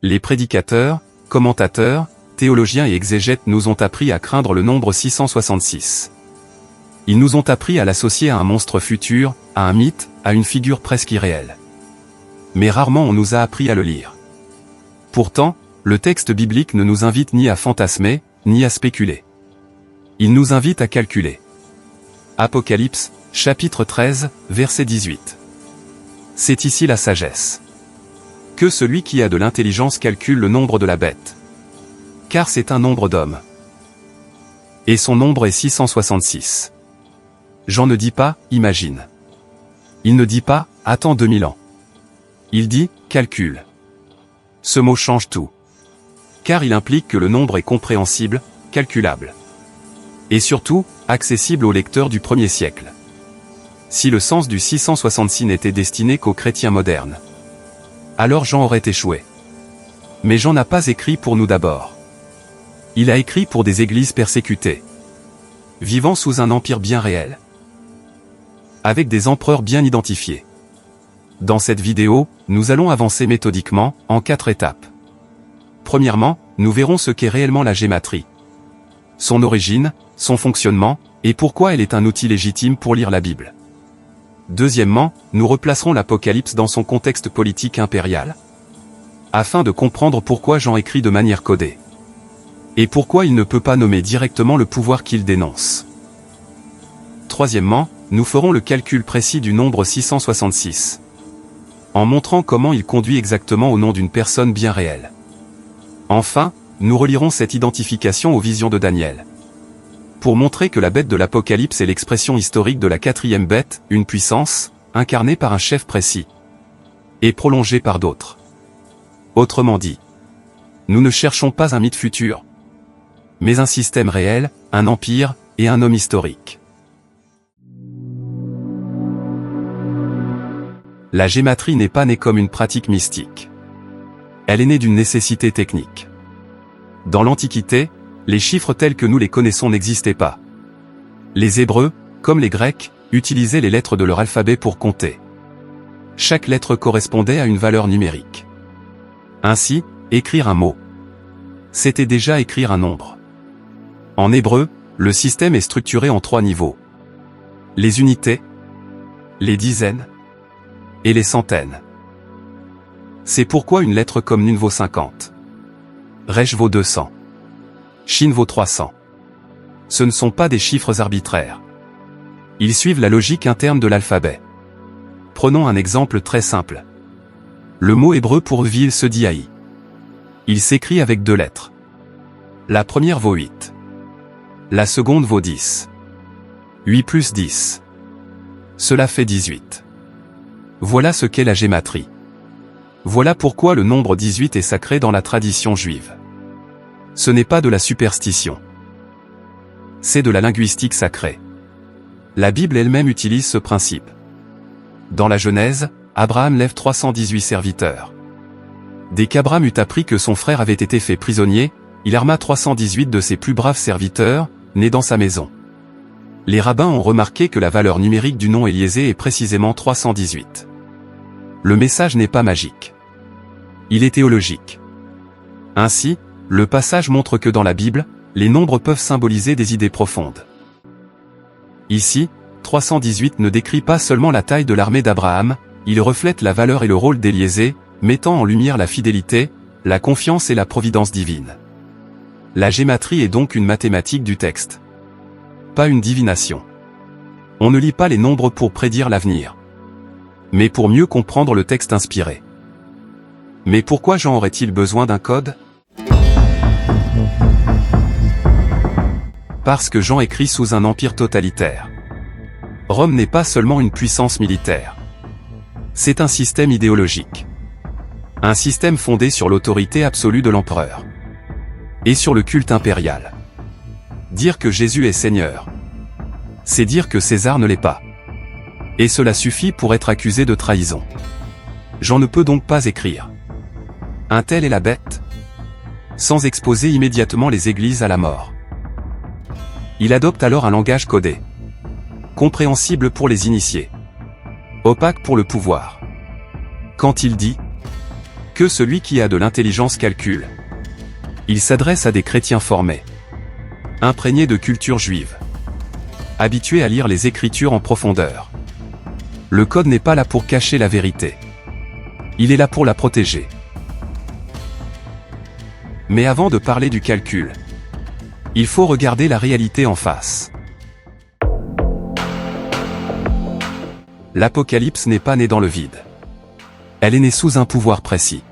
Les prédicateurs, commentateurs, théologiens et exégètes nous ont appris à craindre le nombre 666. Ils nous ont appris à l'associer à un monstre futur, à un mythe, à une figure presque irréelle. Mais rarement on nous a appris à le lire. Pourtant, le texte biblique ne nous invite ni à fantasmer, ni à spéculer. Il nous invite à calculer. Apocalypse, chapitre 13, verset 18. C'est ici la sagesse. Que celui qui a de l'intelligence calcule le nombre de la bête. Car c'est un nombre d'hommes. Et son nombre est 666. Jean ne dit pas, imagine. Il ne dit pas, attends 2000 ans. Il dit, calcule. Ce mot change tout. Car il implique que le nombre est compréhensible, calculable. Et surtout, accessible aux lecteurs du 1er siècle. Si le sens du 666 n'était destiné qu'aux chrétiens modernes, alors Jean aurait échoué. Mais Jean n'a pas écrit pour nous d'abord. Il a écrit pour des églises persécutées, vivant sous un empire bien réel, avec des empereurs bien identifiés. Dans cette vidéo, nous allons avancer méthodiquement, en 4 étapes. Premièrement, nous verrons ce qu'est réellement la gématrie, son origine, son fonctionnement, et pourquoi elle est un outil légitime pour lire la Bible. Deuxièmement, nous replacerons l'Apocalypse dans son contexte politique impérial, afin de comprendre pourquoi Jean écrit de manière codée, et pourquoi il ne peut pas nommer directement le pouvoir qu'il dénonce. Troisièmement, nous ferons le calcul précis du nombre 666, en montrant comment il conduit exactement au nom d'une personne bien réelle. Enfin, nous relierons cette identification aux visions de Daniel, pour montrer que la bête de l'Apocalypse est l'expression historique de la 4e bête, une puissance, incarnée par un chef précis, et prolongée par d'autres. Autrement dit, nous ne cherchons pas un mythe futur, mais un système réel, un empire, et un homme historique. La gématrie n'est pas née comme une pratique mystique. Elle est née d'une nécessité technique. Dans l'Antiquité, les chiffres tels que nous les connaissons n'existaient pas. Les Hébreux, comme les Grecs, utilisaient les lettres de leur alphabet pour compter. Chaque lettre correspondait à une valeur numérique. Ainsi, écrire un mot, c'était déjà écrire un nombre. En hébreu, le système est structuré en 3 niveaux. Les unités, les dizaines et les centaines. C'est pourquoi une lettre comme Nun vaut 50. Resh vaut 200. Shin vaut 300. Ce ne sont pas des chiffres arbitraires. Ils suivent la logique interne de l'alphabet. Prenons un exemple très simple. Le mot hébreu pour ville se dit haï. Il s'écrit avec 2 lettres. La première vaut 8. La seconde vaut 10. 8 plus 10. Cela fait 18. Voilà ce qu'est la gématrie. Voilà pourquoi le nombre 18 est sacré dans la tradition juive. Ce n'est pas de la superstition. C'est de la linguistique sacrée. La Bible elle-même utilise ce principe. Dans la Genèse, Abraham lève 318 serviteurs. Dès qu'Abraham eut appris que son frère avait été fait prisonnier, il arma 318 de ses plus braves serviteurs, nés dans sa maison. Les rabbins ont remarqué que la valeur numérique du nom Éliésée est précisément 318. Le message n'est pas magique. Il est théologique. Ainsi, le passage montre que dans la Bible, les nombres peuvent symboliser des idées profondes. Ici, 318 ne décrit pas seulement la taille de l'armée d'Abraham, il reflète la valeur et le rôle d'Éliésée, mettant en lumière la fidélité, la confiance et la providence divine. La gématrie est donc une mathématique du texte, pas une divination. On ne lit pas les nombres pour prédire l'avenir, mais pour mieux comprendre le texte inspiré. Mais pourquoi Jean aurait-il besoin d'un code ? Parce que Jean écrit sous un empire totalitaire. Rome n'est pas seulement une puissance militaire. C'est un système idéologique. Un système fondé sur l'autorité absolue de l'empereur. Et sur le culte impérial. Dire que Jésus est Seigneur, c'est dire que César ne l'est pas. Et cela suffit pour être accusé de trahison. Jean ne peut donc pas écrire « Un tel est la bête » sans exposer immédiatement les églises à la mort. Il adopte alors un langage codé, compréhensible pour les initiés, opaque pour le pouvoir. Quand il dit « Que Que celui qui a de l'intelligence calcule. Il s'adresse à des chrétiens formés, imprégnés de culture juive, habitués à lire les Écritures en profondeur. Le code n'est pas là pour cacher la vérité. Il est là pour la protéger. Mais avant de parler du calcul, il faut regarder la réalité en face. L'Apocalypse n'est pas née dans le vide. Elle est née sous un pouvoir précis.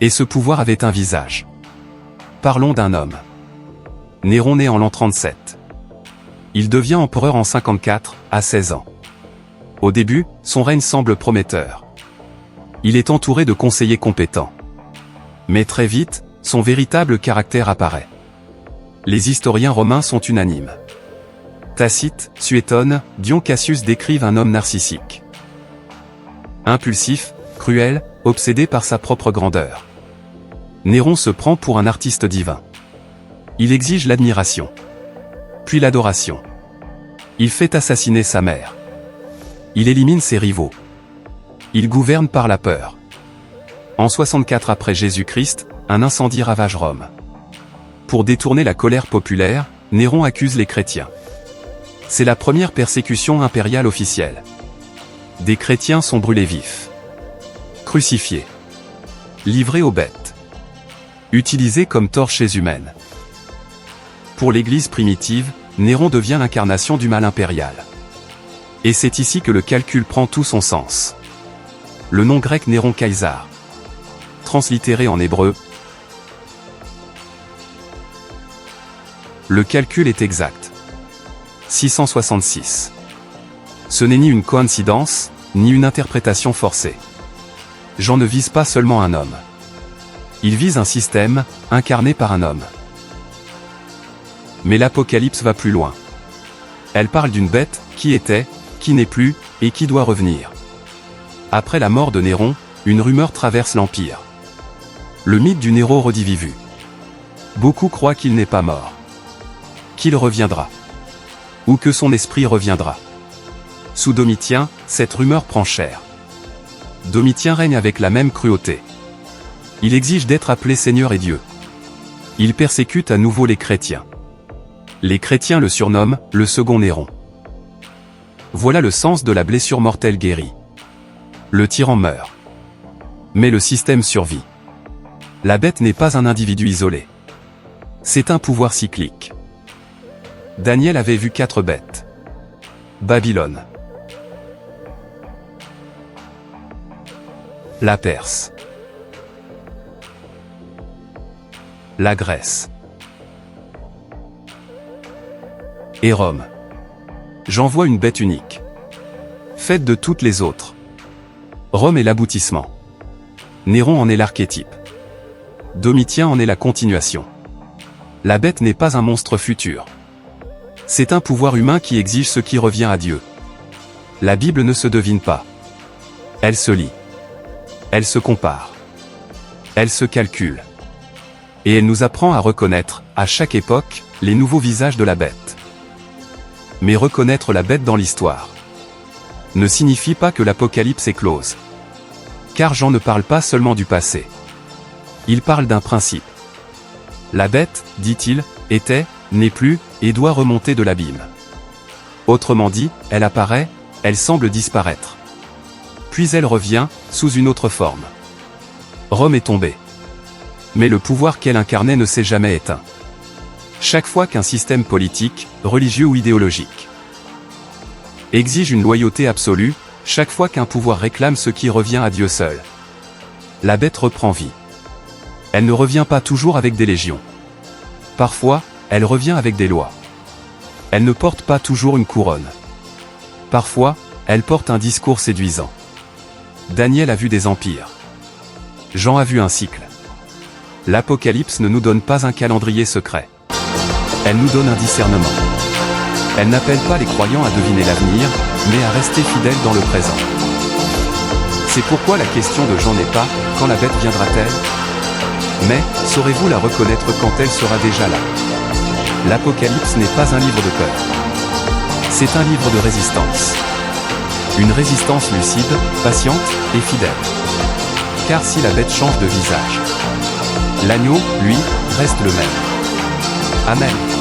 Et ce pouvoir avait un visage. Parlons d'un homme. Néron né en l'an 37. Il devient empereur en 54, à 16 ans. Au début, son règne semble prometteur. Il est entouré de conseillers compétents. Mais très vite, son véritable caractère apparaît. Les historiens romains sont unanimes. Tacite, Suétone, Dion Cassius décrivent un homme narcissique. Impulsif, cruel, obsédé par sa propre grandeur. Néron se prend pour un artiste divin. Il exige l'admiration. Puis l'adoration. Il fait assassiner sa mère. Il élimine ses rivaux. Il gouverne par la peur. En 64 après Jésus-Christ, un incendie ravage Rome. Pour détourner la colère populaire, Néron accuse les chrétiens. C'est la première persécution impériale officielle. Des chrétiens sont brûlés vifs. Crucifiés. Livrés aux bêtes. Utilisés comme torches humaines. Pour l'Église primitive, Néron devient l'incarnation du mal impérial. Et c'est ici que le calcul prend tout son sens. Le nom grec Néron Caesar. Translittéré en hébreu. Le calcul est exact. 666. Ce n'est ni une coïncidence, ni une interprétation forcée. Jean ne vise pas seulement un homme. Il vise un système, incarné par un homme. Mais l'Apocalypse va plus loin. Elle parle d'une bête, qui était, qui n'est plus, et qui doit revenir. Après la mort de Néron, une rumeur traverse l'Empire. Le mythe du Néron redivivu. Beaucoup croient qu'il n'est pas mort. Qu'il reviendra. Ou que son esprit reviendra. Sous Domitien, cette rumeur prend chair. Domitien règne avec la même cruauté. Il exige d'être appelé Seigneur et Dieu. Il persécute à nouveau les chrétiens. Les chrétiens le surnomment « le second Néron ». Voilà le sens de la blessure mortelle guérie. Le tyran meurt. Mais le système survit. La bête n'est pas un individu isolé. C'est un pouvoir cyclique. Daniel avait vu 4 bêtes. Babylone. La Perse. La Grèce. Et Rome. J'en vois une bête unique. Faite de toutes les autres. Rome est l'aboutissement. Néron en est l'archétype. Domitien en est la continuation. La bête n'est pas un monstre futur. C'est un pouvoir humain qui exige ce qui revient à Dieu. La Bible ne se devine pas. Elle se lit. Elle se compare. Elle se calcule. Et elle nous apprend à reconnaître, à chaque époque, les nouveaux visages de la bête. Mais reconnaître la bête dans l'histoire ne signifie pas que l'Apocalypse est close. Car Jean ne parle pas seulement du passé. Il parle d'un principe. La bête, dit-il, était, n'est plus, et doit remonter de l'abîme. Autrement dit, elle apparaît, elle semble disparaître. Puis elle revient, sous une autre forme. Rome est tombée. Mais le pouvoir qu'elle incarnait ne s'est jamais éteint. Chaque fois qu'un système politique, religieux ou idéologique exige une loyauté absolue, chaque fois qu'un pouvoir réclame ce qui revient à Dieu seul, la bête reprend vie. Elle ne revient pas toujours avec des légions. Parfois, elle revient avec des lois. Elle ne porte pas toujours une couronne. Parfois, elle porte un discours séduisant. Daniel a vu des empires. Jean a vu un cycle. L'Apocalypse ne nous donne pas un calendrier secret. Elle nous donne un discernement. Elle n'appelle pas les croyants à deviner l'avenir, mais à rester fidèles dans le présent. C'est pourquoi la question de Jean n'est pas « Quand la bête viendra-t-elle » mais « Saurez-vous la reconnaître quand elle sera déjà là ?» L'Apocalypse n'est pas un livre de peur. C'est un livre de résistance. Une résistance lucide, patiente et fidèle. car si la bête change de visage, l'agneau, lui, reste le même. Amen.